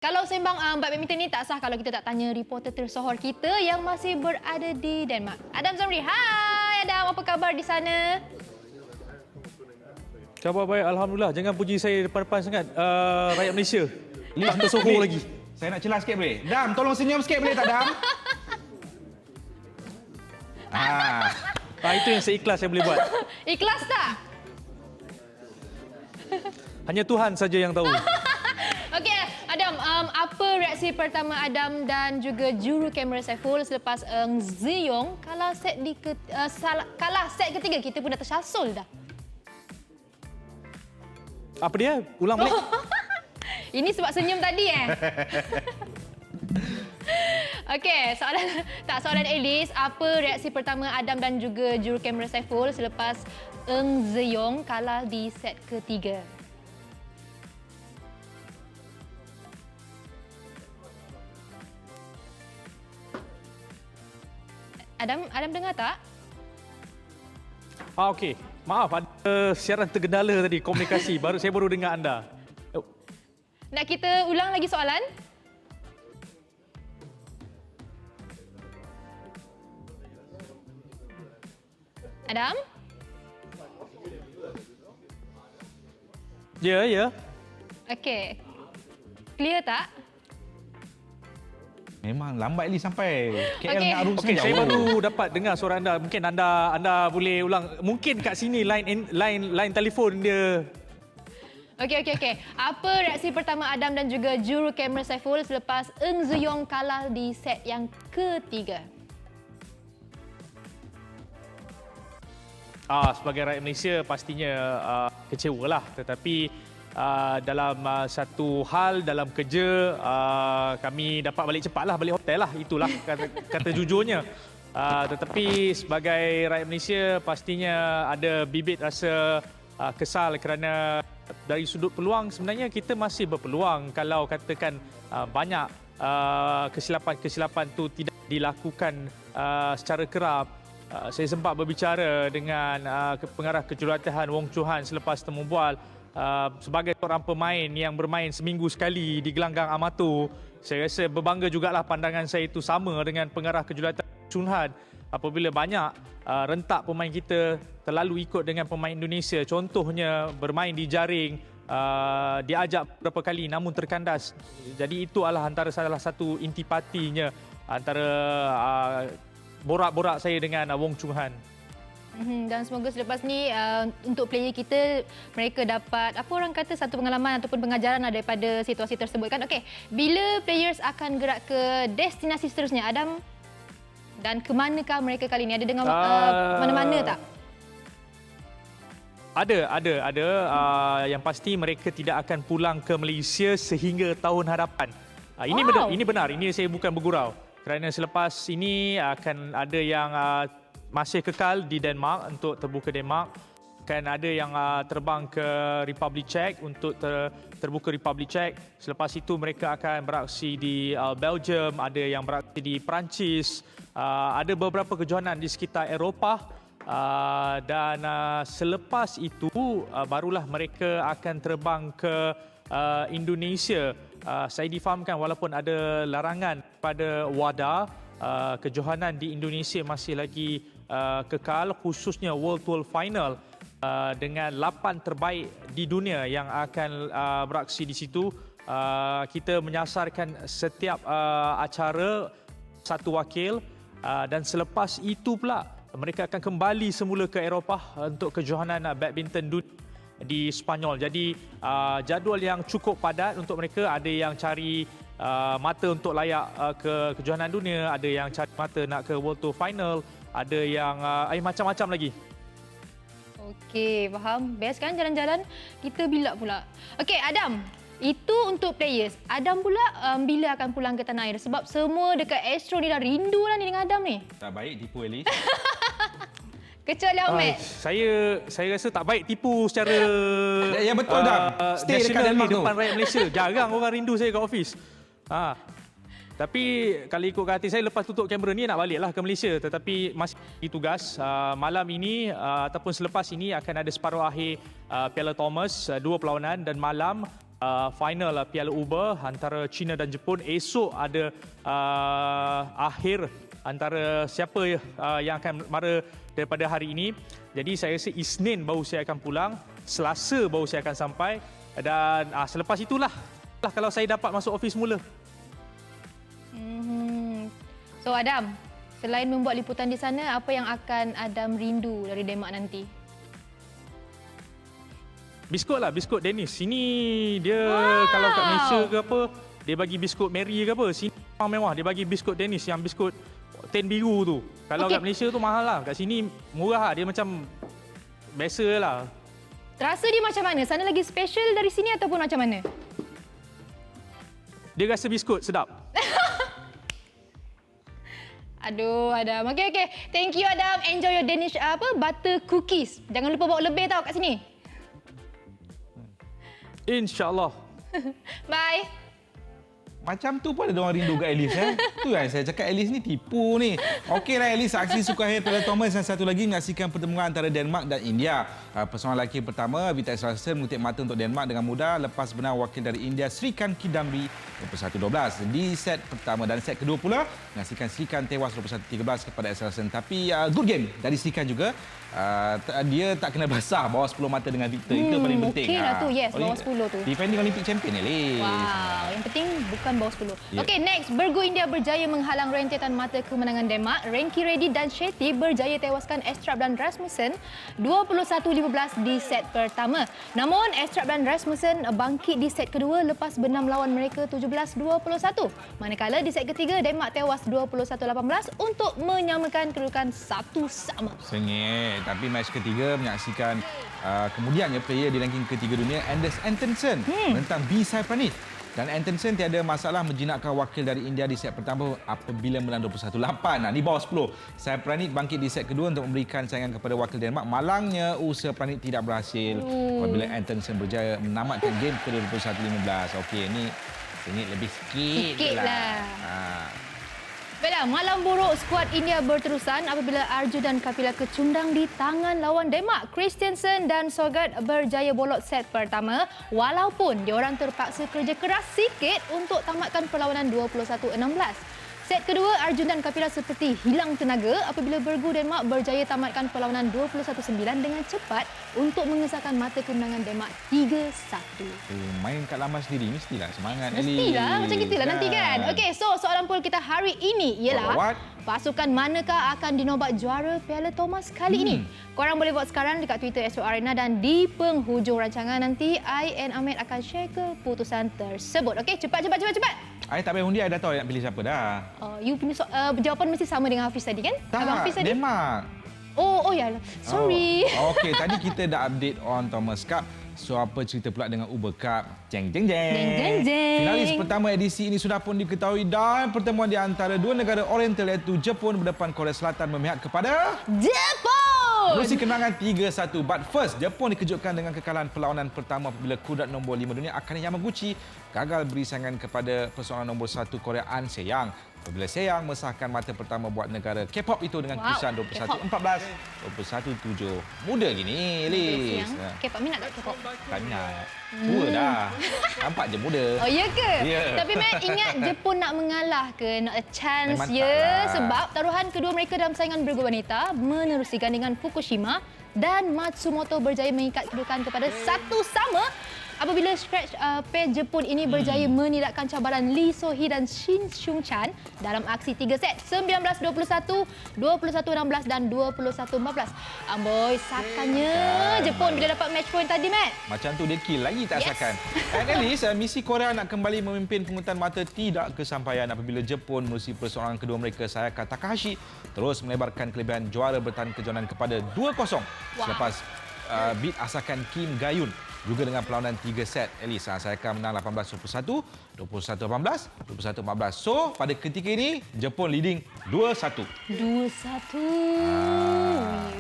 Kalau sembang badminton ni tak sah kalau kita tak tanya reporter tersohor kita yang masih berada di Denmark. Adam Zamri. Hai Adam, apa khabar di sana? Khabar baik, Alhamdulillah. Jangan puji saya depan-depan sangat. Rakyat Malaysia. Tak tersohor lagi. Saya nak celah sikit boleh? Dam, tolong senyum sikit boleh tak Dam? Itu yang seikhlas saya boleh buat. Ikhlas tak? Hanya Tuhan saja yang tahu. Okey, Adam, apa reaksi pertama Adam dan juga juru kamera Saiful selepas Eng Ziyong kalah set ketiga? Kita pun dah tersyasul dah. Apa dia? Ulang balik. Ini sebab senyum tadi Okey, soalan Elis, apa reaksi pertama Adam dan juga juru kamera Saiful selepas Eng Ziyong kalah di set ketiga? Adam dengar tak? Okey. Maaf, ada siaran tergendala tadi, komunikasi. Saya baru dengar anda. Nak kita ulang lagi soalan? Adam? Ya. Okey. Clear tak? Memang lambat ni sampai. KL Okey. dengan Arun Okey, jauh. saya baru dapat dengar suara anda. Mungkin anda boleh ulang. Mungkin kat sini line telefon dia. Okey. Apa reaksi pertama Adam dan juga juru kamera Saiful selepas Eng Ziyong kalah di set yang ketiga? Sebagai rakyat Malaysia pastinya kecewalah, tetapi dalam satu hal dalam kerja kami dapat balik cepatlah, balik hotel lah, itulah kata jujurnya. Tetapi sebagai rakyat Malaysia pastinya ada bibit rasa kesal kerana dari sudut peluang sebenarnya kita masih berpeluang kalau katakan banyak kesilapan-kesilapan tu tidak dilakukan secara kerap. Saya sempat berbicara dengan pengarah kejuruteraan Wong Choo Han selepas temu bual. Sebagai seorang pemain yang bermain seminggu sekali di gelanggang amatur, saya rasa berbangga jugalah pandangan saya itu sama dengan pengarah kejuruteraan Choo Han. Apabila banyak rentak pemain kita terlalu ikut dengan pemain Indonesia, contohnya bermain di jaring, diajak beberapa kali namun terkandas. Jadi itu adalah antara salah satu intipatinya antara borak-borak saya dengan Wong Choo Han. Dan semoga selepas ni untuk player kita, mereka dapat apa orang kata satu pengalaman ataupun pengajaran daripada situasi tersebut kan. Okey, bila players akan gerak ke destinasi seterusnya Adam, dan ke manakah mereka kali ini? Ada dengar mana-mana tak? Ada. Yang pasti mereka tidak akan pulang ke Malaysia sehingga tahun hadapan. Ini benar. Ini saya bukan bergurau. Kerana selepas ini akan ada yang masih kekal di Denmark untuk terbuka Denmark. Akan ada yang terbang ke Republic Czech untuk terbuka Republic Czech. Selepas itu mereka akan beraksi di Belgium, ada yang beraksi di Perancis. Ada beberapa kejohanan di sekitar Eropah. Dan selepas itu barulah mereka akan terbang ke Indonesia. Saya difahamkan walaupun ada larangan pada WADA, kejohanan di Indonesia masih lagi kekal, khususnya World Tour Final dengan 8 terbaik di dunia yang akan beraksi di situ. Kita menyasarkan setiap acara satu wakil dan selepas itu pula mereka akan kembali semula ke Eropah untuk kejohanan badminton dunia di Sepanyol. Jadi jadual yang cukup padat untuk mereka. Ada yang cari mata untuk layak ke kejohanan dunia, ada yang cari mata nak ke World Tour Final, ada yang macam-macam lagi. Okey, faham. Best kan jalan-jalan kita bila pula. Okey, Adam. Itu untuk players. Adam pula bila akan pulang ke tanah air? Sebab semua dekat Astro ni dah rindu lah ni dengan Adam ni. Tak baik tipu Elis. Kecuali Ahmed. Saya rasa tak baik tipu secara Yang betul Dam. Stay dekat Denmark tu. depan rakyat Malaysia. Jarang orang rindu saya kat office. Tapi kalau ikutkan hati saya, lepas tutup kamera ni nak baliklah ke Malaysia. Tetapi masih di tugas. Malam ini ataupun selepas ini akan ada separuh akhir Piala Thomas, 2 perlawanan, dan malam final Piala Uber antara China dan Jepun. Esok ada akhir antara siapa yang akan mara daripada hari ini. Jadi saya rasa Isnin baru saya akan pulang, Selasa baru saya akan sampai, dan selepas itulah kalau saya dapat masuk office mula. So Adam, selain membuat liputan di sana, apa yang akan Adam rindu dari Denmark nanti? Biskut lah, biskut Dennis. Sini dia kalau kat Malaysia ke apa, dia bagi biskut Mary ke apa. Sini memang mewah, dia bagi biskut Dennis yang biskut ten biru tu. Kalau kat Malaysia tu mahal lah. Kat sini murah lah. Dia macam biasa lah. Rasa dia macam mana? Sana lagi special dari sini ataupun macam mana? Dia rasa biskut sedap. Aduh, Adam. Okey. Thank you, Adam. Enjoy your Danish butter cookies. Jangan lupa bawa lebih tau kat sini. InsyaAllah. Bye. Macam tu pun ada orang rindu kat Alice. Tu yang saya cakap, Alice ni tipu ni. Okeylah Alice, aksi suka Taylor Thomas dan satu lagi menyaksikan pertemuan antara Denmark dan India. Pasangan lelaki pertama, Vita Extrasen mengutip mata untuk Denmark dengan mudah lepas benar wakil dari India Srikan Kidambi 21-12. Di set pertama dan set kedua pula, menyaksikan Srikan tewas 21-13 kepada Extrasen. Tapi good game dari Srikan juga. Dia tak kena basah bawah 10 mata dengan Victor. Itu paling penting. Okeylah tu, yes, bawah 10 tu. Defending Olympic champion Alice. Wow, yang penting bukan bawah 10. Yep. Okey, next. Bergu India berjaya menghalang rentetan mata kemenangan Denmark. Renki Reddy dan Shetty berjaya tewaskan Estrup dan Rasmussen 21-15 di set pertama. Namun, Estrup dan Rasmussen bangkit di set kedua lepas benam lawan mereka 17-21. Manakala di set ketiga, Denmark tewas 21-18 untuk menyamakan kedudukan 1-1. Sengit. Tapi match ketiga menyaksikan kemudiannya player di ranking ketiga dunia Anders Antonsen menentang B. Sai Pranith. Dan Antonsen tiada masalah menjinakkan wakil dari India di set pertama apabila menang 21-8. Di bawah 10. Sai Pranith bangkit di set kedua untuk memberikan saingan kepada wakil Denmark. Malangnya usaha Pranith tidak berhasil apabila Antonsen berjaya menamatkan game ke 21-15. Okey, ini sengit lebih sikit lah. Baiklah, malam buruk skuad India berterusan apabila Arjun dan Kapila kecundang di tangan lawan Denmark. Christensen dan Søgaard berjaya bolot set pertama walaupun diorang terpaksa kerja keras sikit untuk tamatkan perlawanan 21-16. Set kedua, Arjun dan Kapila seperti hilang tenaga apabila bergu Denmark berjaya tamatkan perlawanan 21-9 dengan cepat untuk mengesahkan mata kemenangan Denmark 3-1. Main kat laman sendiri mestilah semangat. Mestilah, macam gitulah nanti kan. Okey, so soalan poll kita hari ini ialah pasukan manakah akan dinobat juara Piala Thomas kali ini? Korang boleh vote sekarang dekat Twitter Astro Arena dan di penghujung rancangan nanti I and Ahmed akan share keputusan tersebut. Okey, cepat. I tak payah undi, I dah tahu nak pilih siapa dah. You punya jawapan mesti sama dengan Hafiz tadi kan? Abang Hafiz Tak, tadi? Denmark. Oh ya. Sorry. Okey, tadi kita dah update on Thomas Cup. So apa cerita pula dengan Uber Cup? Jeng. Finalis pertama edisi ini sudah pun diketahui dan pertemuan di antara dua negara Oriental iaitu Jepun berdepan Korea Selatan memihak kepada Jepun. menerusi kemenangan 3-1. But first, Jepun dikejutkan dengan kekalahan perlawanan pertama apabila kudat nombor 5 dunia Akane Yamaguchi gagal beri saingan kepada perseorangan nombor 1 Korea An Se-young. Apabila Se-young mesahkan mata pertama buat negara K-pop itu dengan keputusan 21-14, 21-7. Muda gini, Liz. K-pop minat tak K-pop? Tak minat. Tua dah. Nampak je muda. Oh, ya ke? Ya. Tapi Matt, ingat Jepun nak mengalah ke? Not a chance, Memang ya. taklah. Sebab taruhan kedua mereka dalam saingan bergu wanita menerusi gandingan Fukushima dan Matsumoto berjaya mengikat kedudukan kepada 1-1 apabila scratch pair Jepun ini berjaya menidakkan cabaran Lee So-hee dan Shin Seung-chan dalam aksi 3 set 19-21, 21-16 dan 21-14. Amboi, sakannya Jepun bila dapat match point tadi, Matt. Macam tu dia kill lagi tak sakan. And at least misi Korea nak kembali memimpin pungutan mata tidak kesampaian apabila Jepun menerusi perseorangan kedua mereka Sayaka Takahashi terus melebarkan kelebihan juara bertahan kejohanan kepada 2-0 selepas beat asakan Kim Gayun juga dengan perlawanan 3 set. Elisa Sayaka menang 18-21, 21-18, 21-14. So, pada ketika ini Jepun leading 2-1. 2-1.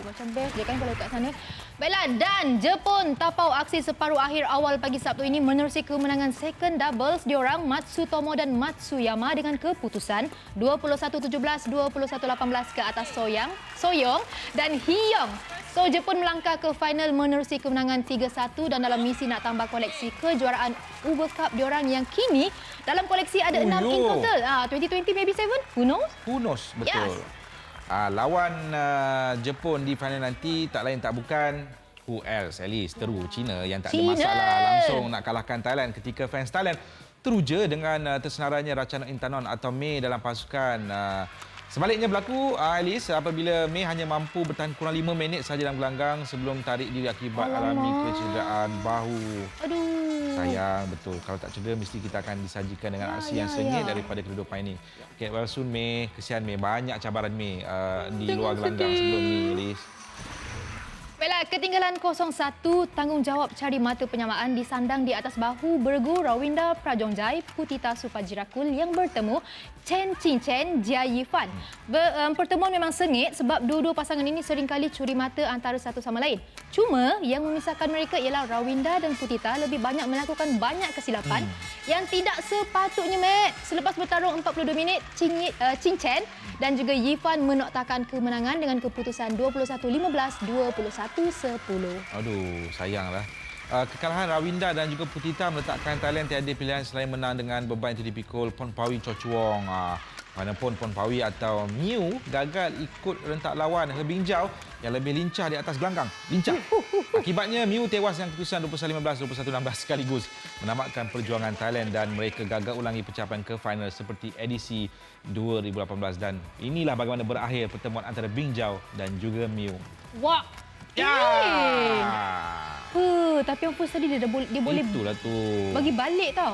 Macam best je kan kalau kat sana. Baiklah, dan Jepun tapau aksi separuh akhir awal pagi Sabtu ini menerusi kemenangan second doubles diorang Matsutomo dan Matsuyama dengan keputusan 21-17, 21-18 ke atas Soyong dan Hyeong. So, Jepun melangkah ke final menerusi kemenangan 3-1 dan dalam misi nak tambah koleksi kejuaraan Uber Cup diorang yang kini dalam koleksi ada 6 in total. 2020 maybe 7? Who knows? Who knows, betul. Yes. Lawan Jepun di final nanti tak lain tak bukan who else, Alice? Teru China yang tak ada masalah langsung nak kalahkan Thailand ketika fans Thailand teruja dengan tersenarainya Ratchanok Intanon atau May dalam pasukan. Sebaliknya berlaku, Alice, apabila May hanya mampu bertahan kurang 5 minit sahaja dalam gelanggang sebelum tarik diri akibat alami kecederaan bahu. Aduh. Sayang, betul. Kalau tak cedera, mesti kita akan disajikan dengan aksi yang sengit daripada kedua pemain ini. Okay, well soon May, kesian May. Banyak cabaran May di luar gelanggang sebelum ni, Alice. Baiklah, ketinggalan 0-1, tanggungjawab cari mata penyamaan disandang di atas bahu bergu Rawinda Prajongjai, Putita Supajirakul yang bertemu Chen Qingchen, Jia Yifan. Pertemuan memang sengit sebab dua-dua pasangan ini seringkali curi mata antara satu sama lain. Cuma yang memisahkan mereka ialah Rawinda dan Putita lebih banyak melakukan banyak kesilapan yang tidak sepatutnya, Matt. Selepas bertarung 42 minit, Qingchen dan juga Yifan menoktakan kemenangan dengan keputusan 21-15, 21-10. Aduh, sayanglah. Kekalahan Rawinda dan juga Putita meletakkan Thailand tiada pilihan selain menang dengan beban yang dipikul Pornpawi Chochuong. Manapun Pornpawi atau Miu gagal ikut rentak lawan lebih jauh yang lebih lincah di atas gelanggang. Lincah. Akibatnya Miu tewas dengan keputusan 21-15, 21-16 sekaligus menamatkan perjuangan Thailand dan mereka gagal ulangi pencapaian ke final seperti edisi 2018 dan inilah bagaimana berakhir pertemuan antara Bing Zhao dan juga Miu. Wah. Ya. Tapi yang first tadi dia boleh Itulah tu. bagi balik tau.